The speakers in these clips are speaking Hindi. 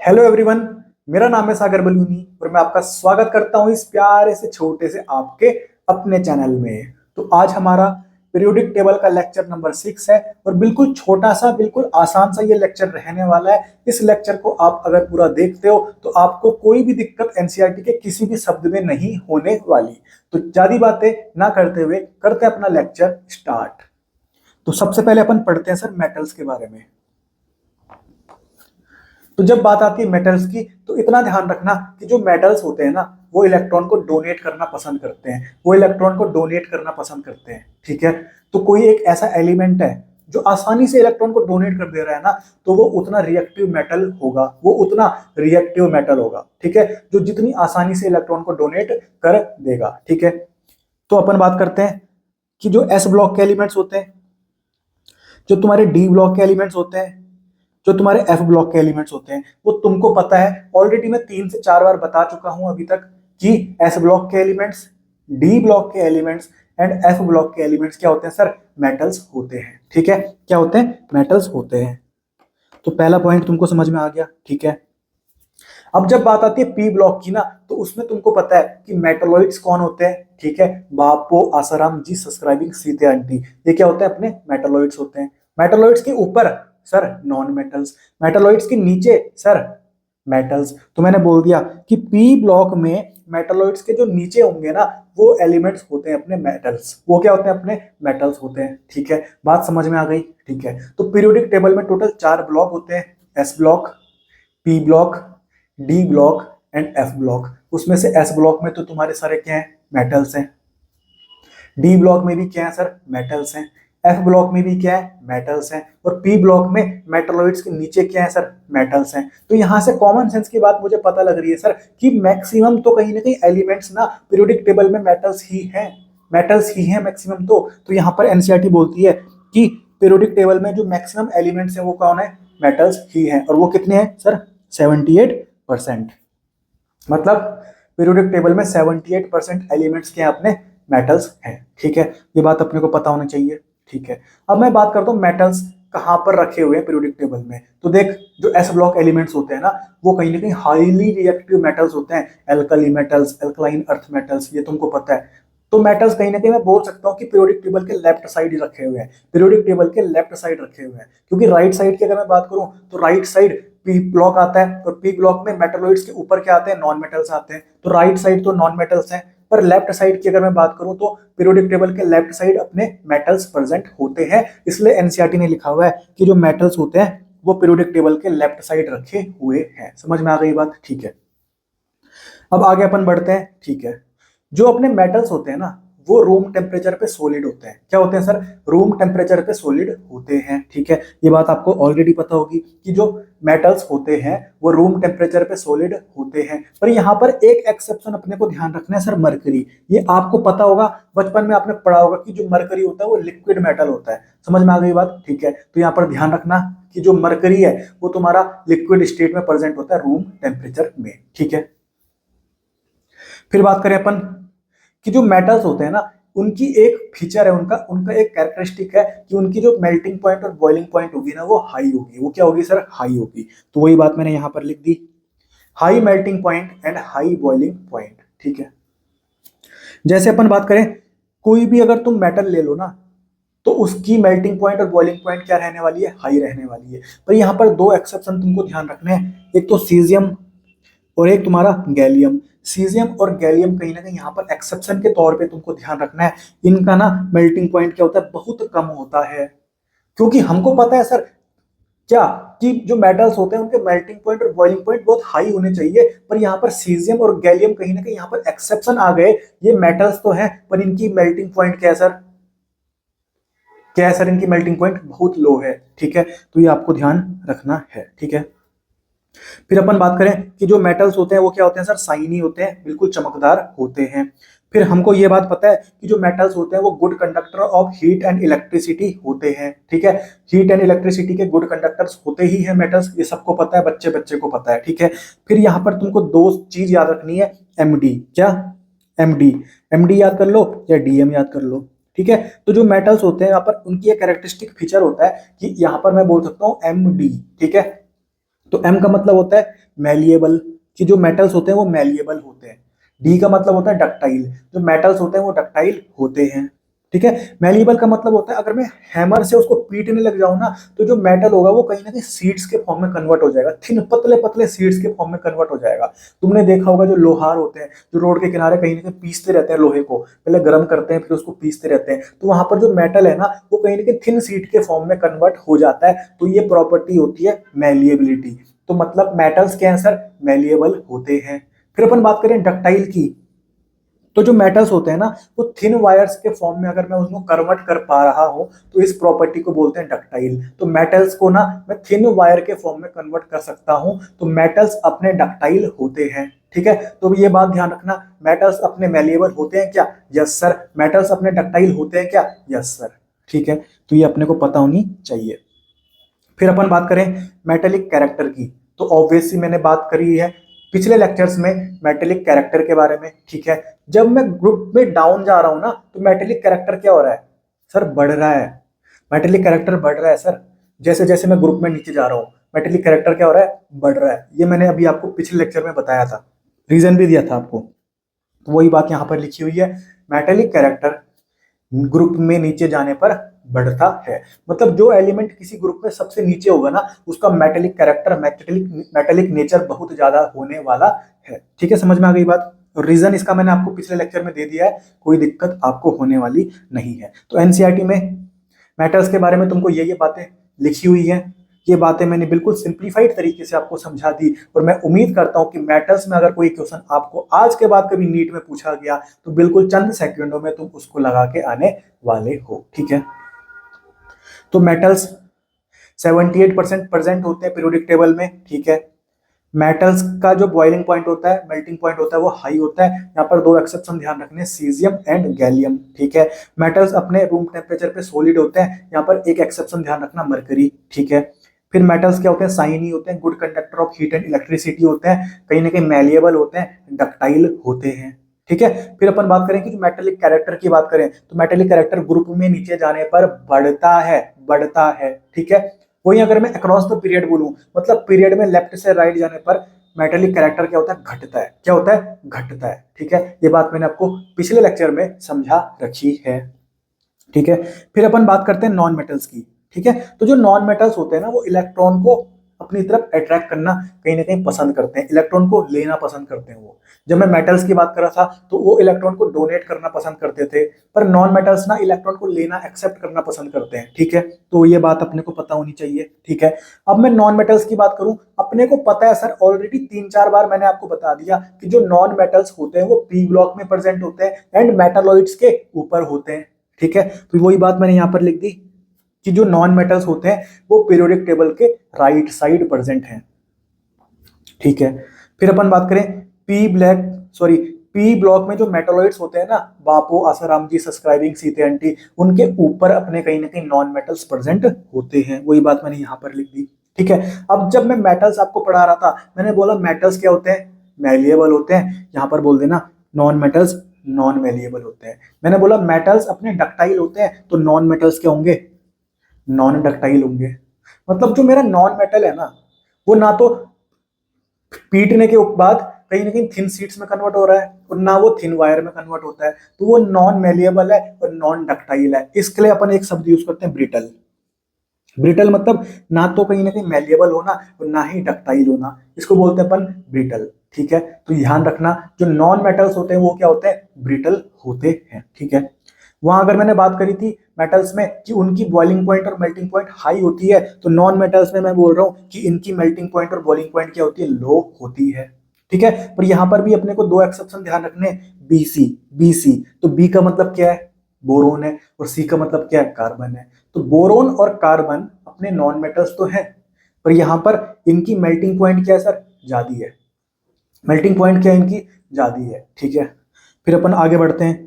Hello everyone. मेरा नाम है सागर बलूनी और मैं आपका स्वागत करता हूं इस प्यारे से छोटे से आपके अपने चैनल में। तो आज हमारा पीरियोडिक टेबल का लेक्चर नंबर 6 है और बिल्कुल छोटा सा बिल्कुल आसान सा ये लेक्चर रहने वाला है। इस लेक्चर को आप अगर पूरा देखते हो तो आपको कोई भी दिक्कत एनसीईआरटी के किसी भी शब्द में नहीं होने वाली। तो ज्यादा बातें ना करते हुए करते हैं अपना लेक्चर स्टार्ट। तो सबसे पहले अपन पढ़ते हैं सर मेटल्स के बारे में। तो जब बात आती है मेटल्स की तो इतना ध्यान रखना कि जो मेटल्स होते हैं ना वो इलेक्ट्रॉन को डोनेट करना पसंद करते हैं, वो इलेक्ट्रॉन को डोनेट करना पसंद करते हैं। ठीक है, तो कोई एक ऐसा एलिमेंट है जो आसानी से इलेक्ट्रॉन को डोनेट कर दे रहा है ना, तो वो उतना रिएक्टिव मेटल होगा, वो उतना रिएक्टिव मेटल होगा। ठीक है, जो जितनी आसानी से इलेक्ट्रॉन को डोनेट कर देगा। ठीक है, तो अपन बात करते हैं कि जो एस ब्लॉक के एलिमेंट्स होते हैं, जो तुम्हारे डी ब्लॉक के एलिमेंट्स होते हैं, जो तुम्हारे एफ ब्लॉक के एलिमेंट्स होते हैं, वो तुमको पता है ऑलरेडी। मैं 3 से 4 बार बता चुका हूं अभी तक कि एस ब्लॉक के एलिमेंट्स, डी ब्लॉक के एलिमेंट्स एंड एफ ब्लॉक के एलिमेंट्स क्या होते हैं सर? मेटल्स होते हैं। ठीक है, क्या होते हैं? मेटल्स होते हैं। तो पहला पॉइंट तुमको समझ में आ गया। ठीक है, अब जब बात आती है पी ब्लॉक की ना, तो उसमें तुमको पता है कि मेटलॉइड्स कौन होते हैं। ठीक है, बापो आसाराम जी सब्सक्राइबिंग सीते आंटी, ये क्या होते हैं? अपने मेटलॉइड्स होते हैं। मेटलॉइड्स के ऊपर सर नॉन मेटल्स, मेटलॉइड्स के नीचे सर मेटल्स। तो मैंने बोल दिया कि पी ब्लॉक में मेटलॉइड्स के जो नीचे होंगे ना वो एलिमेंट्स होते हैं अपने मेटल्स, वो क्या होते हैं? अपने मेटल्स होते हैं। ठीक है, बात समझ में आ गई। ठीक है, तो पीरियोडिक टेबल में टोटल 4 ब्लॉक होते हैं, S block, P block, D block and F block. उसमें से एस ब्लॉक में तो तुम्हारे सारे क्या है? मेटल्स हैं। डी ब्लॉक में भी क्या है सर? मेटल्स हैं। एफ ब्लॉक में भी क्या है? मेटल्स हैं। और पी ब्लॉक में मेटलॉइड्स के नीचे क्या है सर? मेटल्स हैं। तो यहां से कॉमन सेंस की बात मुझे पता लग रही है सर कि मैक्सिमम तो कहीं ना कहीं एलिमेंट्स ना पीरियोडिक टेबल में मेटल्स ही हैं, मेटल्स ही हैं मैक्सिमम। तो यहां पर एनसीईआरटी बोलती है कि पीरियोडिक टेबल में जो मैक्सिमम एलिमेंट्स हैं वो कौन है? मेटल्स ही हैं। और वो कितने हैं सर? 78%। मतलब पीरियोडिक टेबल में 78% एलिमेंट्स के अपने मेटल्स हैं। ठीक है, ये बात अपने को पता होना चाहिए। ठीक है, अब मैं बात करता हूँ मेटल्स कहाँ पर रखे हुए हैं पीरियोडिक टेबल में। तो देख, जो एस ब्लॉक एलिमेंट्स होते हैं ना वो कहीं ना कहीं हाईली रिएक्टिव मेटल्स होते हैं, alkali metals, alkaline earth metals, ये तुमको पता है। तो मेटल्स कहीं ना कहीं मैं बोल सकता हूँ कि पीरियोडिक टेबल के लेफ्ट साइड ही रखे हुए हैं, पीरियोडिक टेबल के लेफ्ट साइड रखे हुए हैं। क्योंकि राइट साइड की अगर मैं बात करूं तो राइट साइड पी ब्लॉक आता है और पी ब्लॉक में मेटलॉइड्स के ऊपर क्या आते हैं? नॉन मेटल्स आते हैं। तो राइट साइड तो नॉन मेटल्स हैं, पर लेफ्ट साइड की अगर मैं बात करूं तो पीरियोडिक टेबल के लेफ्ट साइड अपने मेटल्स प्रेजेंट होते हैं। इसलिए एनसीईआरटी ने लिखा हुआ है कि जो मेटल्स होते हैं वो पीरियोडिक टेबल के लेफ्ट साइड रखे हुए हैं। समझ में आ गई बात? ठीक है, अब आगे अपन बढ़ते हैं। ठीक है, जो अपने मेटल्स होते हैं ना वो रूम टेम्परेचर पे सॉलिड होते हैं। क्या होते हैं सर? रूम टेम्परेचर पे सॉलिड होते हैं। ठीक है, ये बात आपको ऑलरेडी पता होगी कि जो मेटल्स होते हैं वो रूम टेम्परेचर पे सॉलिड होते हैं। पर यहाँ पर एक एक्सेप्शन अपने को ध्यान रखना है सर, मरकरी। ये आपको पता होगा, बचपन में आपने पढ़ा होगा कि जो मरकरी होता है वो लिक्विड मेटल होता है। समझ में आ गई बात? ठीक है, तो यहाँ पर ध्यान रखना कि जो मरकरी है वो तुम्हारा लिक्विड स्टेट में प्रेजेंट होता है रूम टेम्परेचर में। ठीक है, फिर बात करें अपन कि जो मेटल्स होते हैं ना उनकी एक फीचर है, उनका उनका एक कैरेक्टरिस्टिक है कि उनकी जो मेल्टिंग पॉइंट और बॉइलिंग पॉइंट होगी ना वो हाई होगी। वो क्या होगी सर? हाई होगी। तो वही बात मैंने यहां पर लिख दी, high melting point and high boiling point. ठीक है, जैसे अपन बात करें कोई भी अगर तुम मेटल ले लो ना तो उसकी मेल्टिंग पॉइंट और बॉइलिंग पॉइंट क्या रहने वाली है? हाई रहने वाली है। पर यहाँ पर 2 एक्सेप्शन तुमको ध्यान रखने हैं, एक तो सीजियम और एक तुम्हारा गैलियम। सीजियम और गैलियम कहीं ना कहीं यहाँ पर एक्सेप्शन के तौर पे तुमको ध्यान रखना है। इनका ना मेल्टिंग पॉइंट क्या होता है? बहुत कम होता है। क्योंकि हमको पता है सर क्या कि जो मेटल्स होते हैं उनके मेल्टिंग पॉइंट और बॉइलिंग पॉइंट बहुत हाई होने चाहिए। पर यहाँ पर सीजियम और गैलियम कहीं ना कहीं यहाँ पर एक्सेप्शन आ गए। ये मेटल्स तो हैं पर इनकी मेल्टिंग पॉइंट क्या है सर? क्या है सर? इनकी मेल्टिंग पॉइंट बहुत लो है। ठीक है, तो ये आपको ध्यान रखना है। ठीक है, फिर अपन बात करें कि जो मेटल्स होते हैं वो क्या होते हैं सर? शाइनी होते हैं, बिल्कुल चमकदार होते हैं। फिर हमको ये बात पता है कि जो मेटल्स होते हैं वो good conductor of heat and electricity होते हैं। ठीक है, हीट एंड इलेक्ट्रिसिटी के गुड कंडक्टर्स होते ही हैं मेटल्स, ये सबको पता है, बच्चे बच्चे को पता है। ठीक है, फिर यहाँ पर तुमको 2 चीज याद रखनी है, एमडी। क्या? एमडी। एमडी याद कर लो या डीएम याद कर लो। ठीक है, तो जो मेटल्स होते हैं यहाँ पर उनकी एक कैरेक्टरिस्टिक फीचर होता है कि यहाँ पर मैं बोल सकता हूँ एमडी। ठीक है, तो एम का मतलब होता है मैलिएबल, कि जो मेटल्स होते हैं वो मैलिएबल होते हैं। डी का मतलब होता है डक्टाइल, जो मेटल्स होते हैं वो डक्टाइल होते हैं। ठीक है। मैलिएबल का मतलब होता है अगर मैं हैमर से उसको पीटने लग जाऊं ना, तो जो मेटल होगा वो कहीं ना कहीं सीड्स के फॉर्म में कन्वर्ट हो जाएगा, थिन पतले पतले सीड्स के फॉर्म में कन्वर्ट हो जाएगा। तुमने देखा होगा जो लोहार होते हैं, जो रोड के किनारे कहीं ना कहीं पीसते रहते हैं लोहे को, पहले गर्म करते हैं फिर उसको पीसते रहते हैं, तो वहां पर जो मेटल है ना वो कहीं ना कहीं थिन सीड के फॉर्म में कन्वर्ट हो जाता है। तो ये प्रॉपर्टी होती है मैलिएबिलिटी। तो मतलब मेटल्स के आंसर मैलिएबल होते हैं। फिर अपन बात करें डक्टाइल की, तो जो मेटल्स होते हैं ना वो थिन वायर्स के फॉर्म में अगर मैं उसको कन्वर्ट कर पा रहा हूं तो इस प्रॉपर्टी को बोलते हैं डक्टाइल। तो मेटल्स को ना मैं थिन वायर के फॉर्म में कन्वर्ट कर सकता हूं, तो मेटल्स अपने डक्टाइल होते हैं। ठीक है। तो ये बात ध्यान रखना, मेटल्स अपने मैलिएबल होते हैं क्या? Yes sir. मेटल्स अपने डक्टाइल होते हैं क्या? Yes sir. ठीक है। तो ये अपने को पता होनी चाहिए। फिर अपन बात करें मेटेलिक कैरेक्टर की, तो ऑब्वियसली मैंने बात करी है पिछले लेक्चर्स में मेटेलिक कैरेक्टर के बारे में। ठीक है। जब मैं ग्रुप में डाउन जा रहा हूं ना तो मेटेलिक कैरेक्टर क्या हो रहा है सर? बढ़ रहा है। मेटेलिक कैरेक्टर बढ़ रहा है सर। जैसे जैसे मैं ग्रुप में नीचे जा रहा हूं मेटेलिक कैरेक्टर क्या हो रहा है? बढ़ रहा है। ये मैंने अभी आपको पिछले लेक्चर में बताया था, रीजन भी दिया था आपको। तो वही बात यहाँ पर लिखी हुई है, मेटेलिक कैरेक्टर ग्रुप में नीचे जाने पर बढ़ता है। मतलब जो एलिमेंट किसी ग्रुप में सबसे नीचे होगा ना उसका मेटेलिक कैरेक्टर, मेटेलिक नेचर बहुत ज्यादा होने वाला है। ठीक है, समझ में आ गई बात? रीजन इसका मैंने आपको पिछले लेक्चर में दे दिया है, कोई दिक्कत आपको होने वाली नहीं है। तो एनसीईआरटी में मेटल्स के बारे में तुमको ये बातें लिखी हुई है, ये बातें मैंने बिल्कुल सिंप्लीफाइड तरीके से आपको समझा दी। और मैं उम्मीद करता हूं कि मेटल्स में अगर कोई क्वेश्चन आपको आज के बाद कभी नीट में पूछा गया तो बिल्कुल चंद सेकंडों में तुम उसको लगा के आने वाले हो। ठीक है। तो मेटल्स 78% प्रेजेंट होते हैं पीरियोडिक टेबल में। ठीक है। मेटल्स का जो बॉइलिंग पॉइंट होता है, मेल्टिंग पॉइंट होता है, वो हाई होता है। यहाँ पर दो एक्सेप्शन ध्यान रखने, सीजियम एंड गैलियम। ठीक है। मेटल्स अपने रूम टेम्परेचर पे सॉलिड होते हैं, यहाँ पर एक एक्सेप्शन ध्यान रखना, मरकरी। ठीक है। फिर मेटल्स क्या होते हैं? शाइनी होते हैं, good conductor of heat and electricity होते हैं, कहीं ना कहीं मैलिएबल होते हैं, डक्टाइल होते हैं। ठीक है। फिर अपन बात करें कि जो मेटेलिक कैरेक्टर की बात करें तो मेटेलिक कैरेक्टर ग्रुप में नीचे जाने पर बढ़ता है, बढ़ता है। ठीक है। वही अगर मैं अक्रॉस द पीरियड बोलूं, मतलब पीरियड में लेफ्ट से राइट जाने पर मेटेलिक कैरेक्टर क्या होता है? घटता है। क्या होता है? घटता है। ठीक है। ये बात मैंने आपको पिछले लेक्चर में समझा रखी है। ठीक है। फिर अपन बात करते हैं नॉन मेटल्स की। ठीक है। तो जो नॉन मेटल्स होते हैं ना वो इलेक्ट्रॉन को अपनी तरफ अट्रैक्ट करना कहीं ना कहीं पसंद करते हैं, इलेक्ट्रॉन को लेना पसंद करते हैं। वो जब मैं मेटल्स की बात कर रहा था तो वो इलेक्ट्रॉन को डोनेट करना पसंद करते थे, पर नॉन मेटल्स ना इलेक्ट्रॉन को लेना एक्सेप्ट करना पसंद करते हैं। ठीक है। तो ये बात अपने को पता होनी चाहिए। ठीक है। अब मैं नॉन मेटल्स की बात करूं, अपने को पता है सर, ऑलरेडी 3-4 बार मैंने आपको बता दिया कि जो नॉन मेटल्स होते हैं वो पी ब्लॉक में प्रेजेंट होते हैं एंड मेटालॉइड्स के ऊपर होते हैं। ठीक है। तो वही बात मैंने यहां पर लिख दी कि जो नॉन मेटल्स होते हैं वो पीरियोडिक टेबल के राइट साइड प्रेजेंट हैं। ठीक है। फिर अपन बात करें पी ब्लॉक में जो मेटालॉइड्स होते हैं ना, बापो, आसाराम जी, सब्सक्राइबिंग, सीते, उनके ऊपर अपने कहीं ना कहीं नॉन मेटल्स प्रेजेंट होते हैं। वही बात मैंने यहां पर लिख दी। ठीक है। अब जब मैं मेटल्स आपको पढ़ा रहा था मैंने बोला मेटल्स क्या होते हैं? मैलिएबल होते हैं। यहां पर बोल देना नॉन मेटल्स नॉन मैलिएबल होते हैं। मैंने बोला मेटल्स अपने डक्टाइल होते हैं, तो नॉन मेटल्स क्या होंगे? नॉन डक्टाइल होंगे। मतलब जो मेरा नॉन मेटल है ना वो ना तो पीटने के बाद कहीं ना कहीं थिन शीट्स में कन्वर्ट हो रहा है और ना वो थिन वायर में कन्वर्ट होता है, तो वो नॉन मेलिएबल है और नॉन डक्टाइल है। इसके लिए अपन एक शब्द यूज करते हैं, ब्रिटल। ब्रिटल मतलब ना तो कहीं ना कहीं मेलिएबल होना और ना ही डक्टाइल होना, इसको बोलते हैं अपन ब्रिटल। ठीक है। तो ध्यान रखना जो नॉन मेटल्स होते हैं वो क्या होते हैं? ब्रिटल होते हैं। ठीक है। वहां अगर मैंने बात करी थी मेटल्स में कि उनकी बॉइलिंग पॉइंट और मेल्टिंग पॉइंट हाई होती है, तो नॉन मेटल्स में मैं बोल रहा हूं कि इनकी मेल्टिंग पॉइंट और बॉइलिंग पॉइंट क्या होती है? लो होती है। ठीक है। पर यहां पर भी अपने को दो एक्सेप्शन ध्यान रखने, बीसी, बीसी। तो बी का मतलब क्या है? बोरोन है, और सी का मतलब क्या है? कार्बन है। तो बोरोन और कार्बन अपने नॉन मेटल्स तो हैं, पर यहां पर इनकी मेल्टिंग पॉइंट क्या है सर? ज्यादा है। मेल्टिंग पॉइंट क्या है इनकी? ज्यादा है। ठीक है। फिर अपन आगे बढ़ते हैं।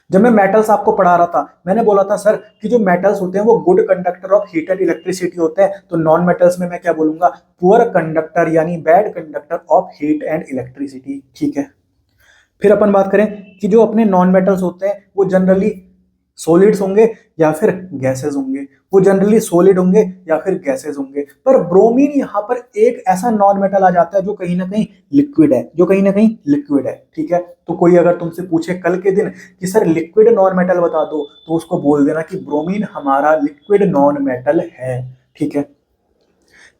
जब मैं मेटल्स आपको पढ़ा रहा था मैंने बोला था सर कि जो मेटल्स होते हैं वो good conductor of heat and electricity होते हैं, तो नॉन मेटल्स में मैं क्या बोलूंगा? पुअर कंडक्टर यानी bad conductor of heat and electricity. ठीक है। फिर अपन बात करें कि जो अपने नॉन मेटल्स होते हैं वो जनरली सॉलिड्स होंगे या फिर गैसेज होंगे, वो जनरली सॉलिड होंगे या फिर गैसेज होंगे। पर ब्रोमीन यहाँ पर एक ऐसा नॉन मेटल आ जाता है जो कहीं ना कहीं लिक्विड है, जो कहीं ना कहीं लिक्विड है, ठीक है। तो कोई अगर तुमसे पूछे कल के दिन कि सर लिक्विड नॉन मेटल बता दो, तो उसको बोल देना कि ब्रोमीन हमारा लिक्विड नॉन मेटल है, ठीक है।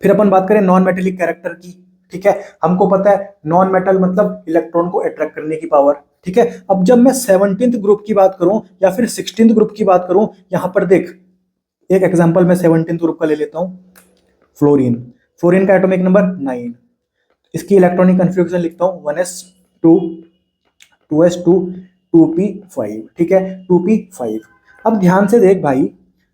फिर अपन बात करें नॉन मेटेलिक कैरेक्टर की, ठीक है। हमको पता है नॉन मेटल मतलब इलेक्ट्रॉन को अट्रैक्ट करने की पावर, ठीक है। अब जब मैं 17th ग्रुप की बात करूं या फिर 16th ग्रुप की बात करूं, यहां पर देख एक एग्जांपल मैं 17th ग्रुप का ले लेता हूं, फ्लोरीन। फ्लोरीन का एटॉमिक नंबर 9, इसकी इलेक्ट्रॉनिक कन्फिग्रेशन लिखता हूं 1s2 2s2 2p5, ठीक है, 2p5। अब ध्यान से देख भाई,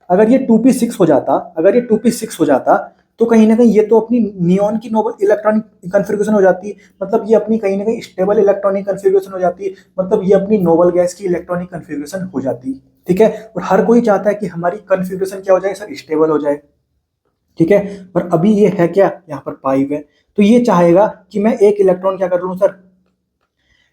अगर ये 2p6 हो जाता, अगर ये 2p6 हो जाता, तो कहीं ना कहीं ये तो अपनी नियॉन की नोबल इलेक्ट्रॉनिक कन्फिग्रेशन हो जाती, मतलब ये अपनी कहीं ना कहीं स्टेबल इलेक्ट्रॉनिक कन्फिग्रेशन हो जाती, मतलब ये अपनी नोबल गैस की इलेक्ट्रॉनिक कन्फिग्रेशन हो जाती, ठीक है। और हर कोई चाहता है कि हमारी कन्फिग्रेशन क्या हो जाए सर, स्टेबल हो जाए, ठीक है। पर अभी ये है क्या, यहाँ पर 5 है, तो ये चाहेगा कि मैं एक इलेक्ट्रॉन क्या कर लूं सर,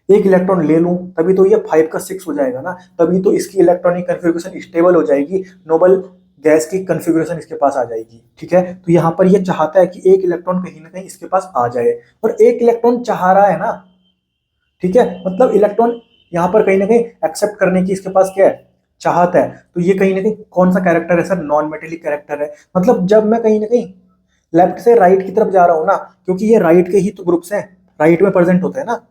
एक इलेक्ट्रॉन ले लूं, तभी तो ये 5 का 6 हो जाएगा ना, तभी तो इसकी इलेक्ट्रॉनिक कन्फिग्रेशन स्टेबल हो जाएगी, नोबल गैस की कन्फिग्रेशन इसके पास आ जाएगी, ठीक है। तो यहाँ पर ये चाहता है कि एक इलेक्ट्रॉन कहीं ना कहीं इसके पास आ जाए, और एक इलेक्ट्रॉन चाह रहा है ना, ठीक है, मतलब इलेक्ट्रॉन यहाँ पर कहीं ना कहीं एक्सेप्ट करने की इसके पास क्या है, चाहत है। तो ये कहीं ना कहीं कौन सा कैरेक्टर है सर, नॉन मेटेलिक कैरेक्टर है। मतलब जब मैं कहीं ना कहीं लेफ्ट से राइट की तरफ जा रहा हूं ना, क्योंकि ये राइट के ही तो ग्रुप्स हैं, राइट में प्रेजेंट होते हैं ना,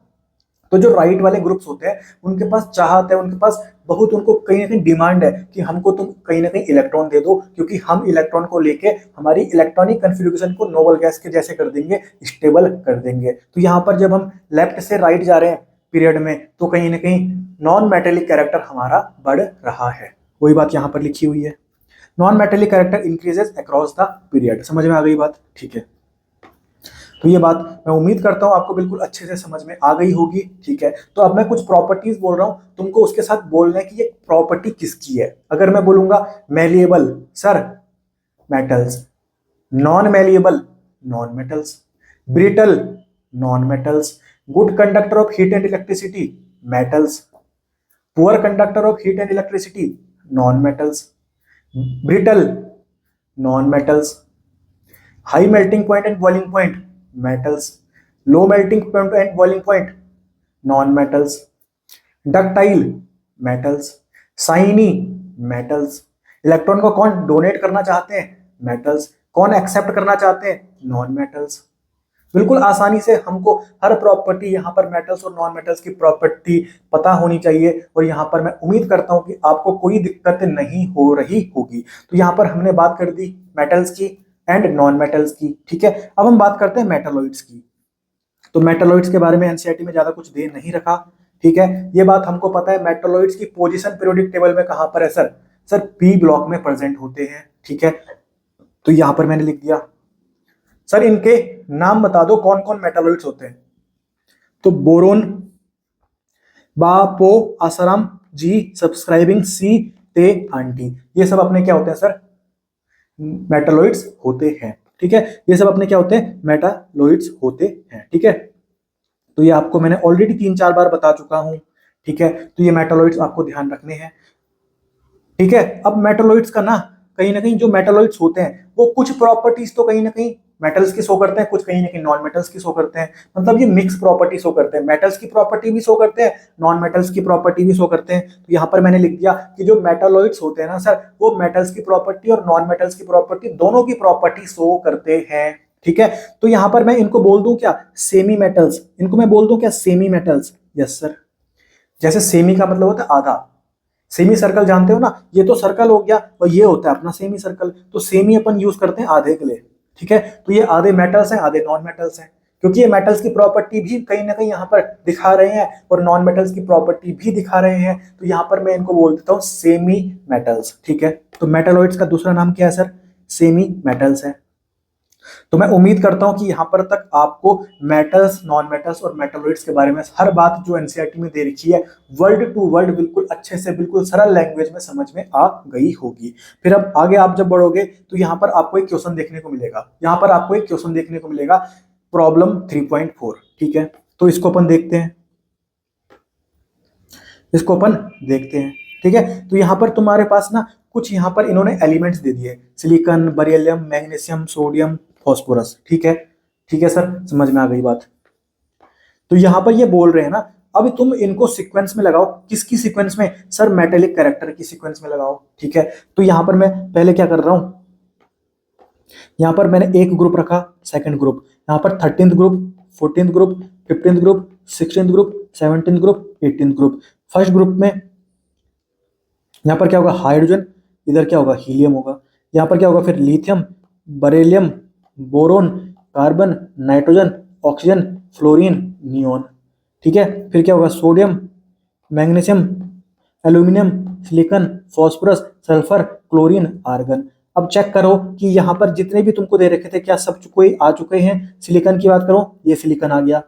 तो जो राइट वाले ग्रुप्स होते हैं उनके पास चाहत है, उनके पास बहुत, उनको कहीं ना कहीं डिमांड है कि हमको तुम कहीं ना कहीं इलेक्ट्रॉन दे दो, क्योंकि हम इलेक्ट्रॉन को लेके हमारी इलेक्ट्रॉनिक कन्फिग्रेशन को नोबल गैस के जैसे कर देंगे, स्टेबल कर देंगे। तो यहाँ पर जब हम लेफ्ट से राइट जा रहे हैं पीरियड में, तो कहीं ना कहीं नॉन मेटेलिक कैरेक्टर हमारा बढ़ रहा है, वही बात यहाँ पर लिखी हुई है, non metallic character increases across the period. समझ में आ गई बात, ठीक है। तो ये बात मैं उम्मीद करता हूं आपको बिल्कुल अच्छे से समझ में आ गई होगी, ठीक है। तो अब मैं कुछ प्रॉपर्टीज बोल रहा हूं, तुमको उसके साथ बोलना है कि ये प्रॉपर्टी किसकी है। अगर मैं बोलूंगा malleable sir, metals, non malleable, non metals, brittle, non metals, good conductor of heat and electricity, metals, poor conductor of heat and electricity, non metals, brittle, non metals, high melting point and boiling point, metals, low melting point and boiling point, non metals, ductile, metals, shiny, metals, electron को कौन डोनेट करना चाहते हैं, मेटल्स, कौन एक्सेप्ट करना चाहते हैं, नॉन मेटल्स। बिल्कुल आसानी से हमको हर प्रॉपर्टी यहाँ पर मेटल्स और नॉन मेटल्स की प्रॉपर्टी पता होनी चाहिए, और यहाँ पर मैं उम्मीद करता हूँ कि आपको कोई दिक्कत नहीं हो रही होगी। तो यहाँ पर हमने बात कर दी मेटल्स की एंड नॉन मेटल्स की, ठीक है। अब हम बात करते हैं मेटालॉइड्स की। तो मेटालॉइड्स के बारे में एनसीईआरटी में ज्यादा कुछ दे नहीं रखा, ठीक है। ये बात हमको पता है, मेटालॉइड्स की पोजीशन पीरियोडिक टेबल में कहां पर है सर, सर पी ब्लॉक में प्रेजेंट होते हैं, ठीक है। तो यहां पर मैंने लिख दिया, सर इनके नाम बता दो कौन कौन मेटालॉइड्स होते हैं। तो बोरोन, बापो, आसाराम, जी, सब्सक्राइबिंग, सी, टे, आंटी, ये सब अपने क्या होते हैं सर, मेटालॉइड्स होते हैं, ठीक है। ये सब अपने क्या होते हैं, मेटालॉइड्स होते हैं, ठीक है। तो ये आपको मैंने ऑलरेडी 3-4 बार बता चुका हूं, ठीक है। तो ये मेटालॉइड्स आपको ध्यान रखने हैं, ठीक है। अब मेटालॉइड्स का ना कहीं जो मेटालॉइड्स होते हैं वो कुछ प्रॉपर्टीज तो कहीं ना कहीं मेटल्स की शो करते हैं, कुछ कहीं ना कहीं नॉन मेटल्स की शो करते हैं, मतलब ये मिक्स प्रॉपर्टी शो करते हैं, मेटल्स की प्रॉपर्टी भी शो करते हैं, नॉन मेटल्स की प्रॉपर्टी भी शो करते हैं। तो यहाँ पर मैंने लिख दिया कि जो मेटालॉइड्स होते हैं ना सर, वो मेटल्स की प्रॉपर्टी और नॉन मेटल्स की प्रॉपर्टी दोनों की प्रॉपर्टी शो करते हैं, ठीक है। तो यहाँ पर मैं इनको बोल दूं क्या, सेमी मेटल्स, इनको मैं बोल दूं क्या, सेमी मेटल्स, यस सर। जैसे सेमी का मतलब होता है आधा, सेमी सर्कल जानते हो ना, ये तो सर्कल हो गया और ये होता है अपना सेमी सर्कल, तो सेमी अपन यूज करते हैं आधे के लिए, ठीक है। तो ये आधे मेटल्स हैं, आधे नॉन मेटल्स हैं, क्योंकि ये मेटल्स की प्रॉपर्टी भी कहीं ना कहीं यहाँ पर दिखा रहे हैं और नॉन मेटल्स की प्रॉपर्टी भी दिखा रहे हैं, तो यहाँ पर मैं इनको बोल देता हूँ सेमी मेटल्स, ठीक है। तो मेटालॉइड्स का दूसरा नाम क्या है सर, सेमी मेटल्स है। तो मैं उम्मीद करता हूं कि यहां पर तक आपको मेटल्स, नॉन मेटल्स और मेटालॉइड्स के बारे में हर बात जो एनसीईआरटी में दे रखी है वर्ड टू वर्ड बिल्कुल अच्छे से, बिल्कुल सरल लैंग्वेज में समझ में आ गई होगी। फिर अब आगे आप जब बढ़ोगे तो यहां पर आपको एक क्वेश्चन देखने को मिलेगा, यहां पर आपको एक क्वेश्चन देखने को मिलेगा प्रॉब्लम 3.4, ठीक है। तो इसको अपन देखते हैं, इसको अपन देखते हैं। ठीक है। तो यहाँ पर तुम्हारे पास ना कुछ यहाँ पर इन्होंने एलिमेंट्स दे दिए, silicon, beryllium, magnesium, sodium, phosphorus. ठीक है, ठीक है सर, समझ में आ गई बात। तो यहाँ पर ये बोल रहे हैं ना, अब तुम इनको सीक्वेंस में लगाओ। किसकी सीक्वेंस में सर? मेटेलिक कैरेक्टर की सीक्वेंस में लगाओ। ठीक है, तो यहाँ पर मैं पहले क्या कर रहा हूं, यहाँ पर मैंने एक ग्रुप रखा, सेकंड ग्रुप, यहाँ पर 13th group, 14th group, 15th group, 16th group, 17th group, 18th group. First group में यहाँ पर क्या होगा? हाइड्रोजन, इधर क्या होगा? हीलियम होगा। यहाँ पर क्या होगा फिर? Lithium, beryllium, boron, carbon, nitrogen, oxygen, fluorine, neon. ठीक है, फिर क्या होगा? Sodium, magnesium, aluminium, silicon, phosphorus, sulphur, chlorine, argon. अब चेक करो कि यहाँ पर जितने भी तुमको दे रखे थे क्या सब कोई आ चुके हैं? सिलिकॉन की बात करो, ये सिलिकॉन आ गया।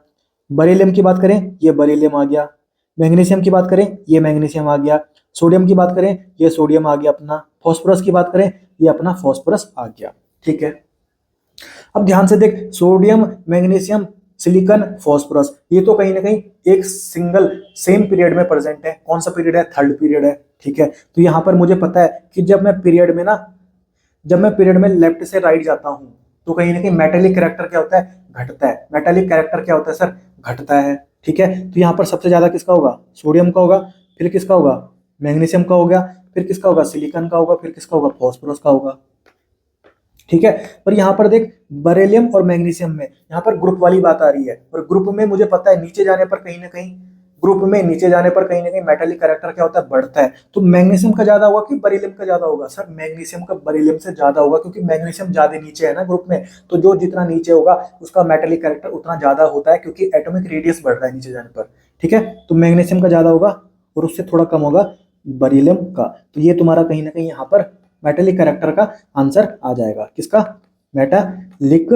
बेरिलियम की बात करें, ये बेरिलियम आ गया। मैग्नीशियम की बात करें, ये मैग्नीशियम आ गया। सोडियम की बात करें, ये सोडियम आ गया अपना। फास्फोरस की बात करें, ये अपना फास्फोरस आ गया। ठीक है, अब ध्यान से देख, सोडियम, मैग्नीशियम, सिलिकॉन, फास्फोरस, ये तो कहीं ना कहीं एक सिंगल सेम पीरियड में प्रेजेंट है। कौन सा पीरियड है? थर्ड पीरियड है। ठीक है, तो यहाँ पर मुझे पता है कि जब मैं पीरियड में लेफ्ट से राइट जाता हूं तो कहीं ना कहीं मेटेलिक कैरेक्टर क्या होता है? घटता है। मेटेलिक कैरेक्टर क्या होता है सर? घटता है। ठीक है, तो यहाँ पर सबसे ज्यादा किसका होगा? सोडियम का होगा, फिर किसका होगा? मैग्नीशियम का हो गया, फिर किसका होगा? सिलिकॉन का होगा, फिर किसका होगा? फास्फोरस का होगा। ठीक है, पर यहाँ पर देख, बेरिलियम और मैग्नीशियम में यहाँ पर ग्रुप वाली बात आ रही है, और ग्रुप में मुझे पता है नीचे जाने पर कहीं ना कहीं मेटेलिक कैरेक्टर क्या होता है? बढ़ता है। तो मैग्नीशियम का ज्यादा होगा कि बेरिलियम का ज्यादा होगा? सर मैग्नीशियम का बेरिलियम से ज्यादा होगा, क्योंकि मैग्नीशियम ज्यादा नीचे है ना ग्रुप में, तो जो जितना नीचे होगा उसका मेटेलिक कैरेक्टर उतना ज्यादा होता है, क्योंकि एटॉमिक रेडियस बढ़ रहा है नीचे जाने पर। ठीक है, तो मैग्नीशियम का ज्यादा होगा और उससे थोड़ा कम होगा बेरिलियम का। तो ये तुम्हारा कहीं ना कहीं यहाँ पर मेटेलिक कैरेक्टर का आंसर आ जाएगा। किसका? मेटालिक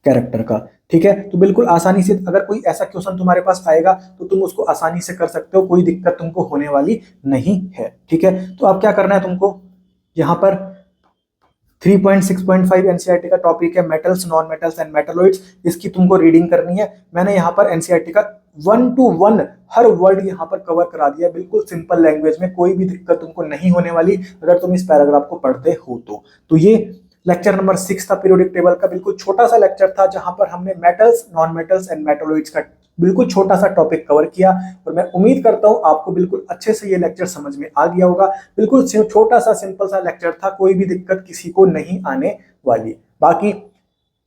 कैरेक्टर का। ठीक है, तो बिल्कुल आसानी से अगर कोई ऐसा क्वेश्चन तुम्हारे पास आएगा तो तुम उसको आसानी से कर सकते हो, कोई दिक्कत तुमको होने वाली नहीं है। ठीक है, तो अब क्या करना है तुमको, यहाँ पर 3.6.5 एनसीईआरटी का टॉपिक है metals, non metals and metalloids. इसकी तुमको रीडिंग करनी है। मैंने यहाँ पर एनसीईआरटी का 1 to 1 हर वर्ड यहाँ पर कवर करा दिया, बिल्कुल सिंपल लैंग्वेज में, कोई भी दिक्कत तुमको नहीं होने वाली अगर तुम इस पैराग्राफ को पढ़ते हो तो ये लेक्चर नंबर 6 था पीरियोडिक टेबल का। बिल्कुल छोटा सा लेक्चर था जहां पर हमने metals, non metals and metalloids का बिल्कुल छोटा सा टॉपिक कवर किया, और मैं उम्मीद करता हूं आपको बिल्कुल अच्छे से ये लेक्चर समझ में आ गया होगा। बिल्कुल छोटा सा सिंपल सा लेक्चर था, कोई भी दिक्कत किसी को नहीं आने वाली। बाकी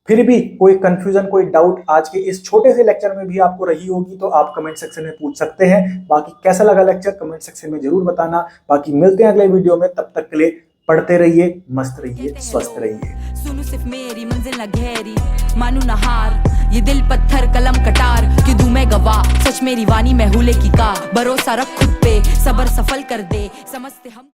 फिर भी कोई कंफ्यूजन, कोई डाउट आज के इस छोटे से लेक्चर में भी आपको रही होगी तो आप कमेंट सेक्शन में पूछ सकते हैं। बाकी कैसा लगा लेक्चर कमेंट सेक्शन में जरूर बताना। बाकी मिलते हैं अगले वीडियो में, तब तक के लिए पढ़ते रहिए, मस्त रहिए, स्वस्थ रहिए। सुनो सिर्फ मेरी मंजिल न गहरी, मानू न हार, ये दिल पत्थर कलम कटार, कि दूं मैं गवाह, सच मेरी वानी मैं हूले की का, भरोसा रख खुद पे, सबर सफल कर दे, समझते हम।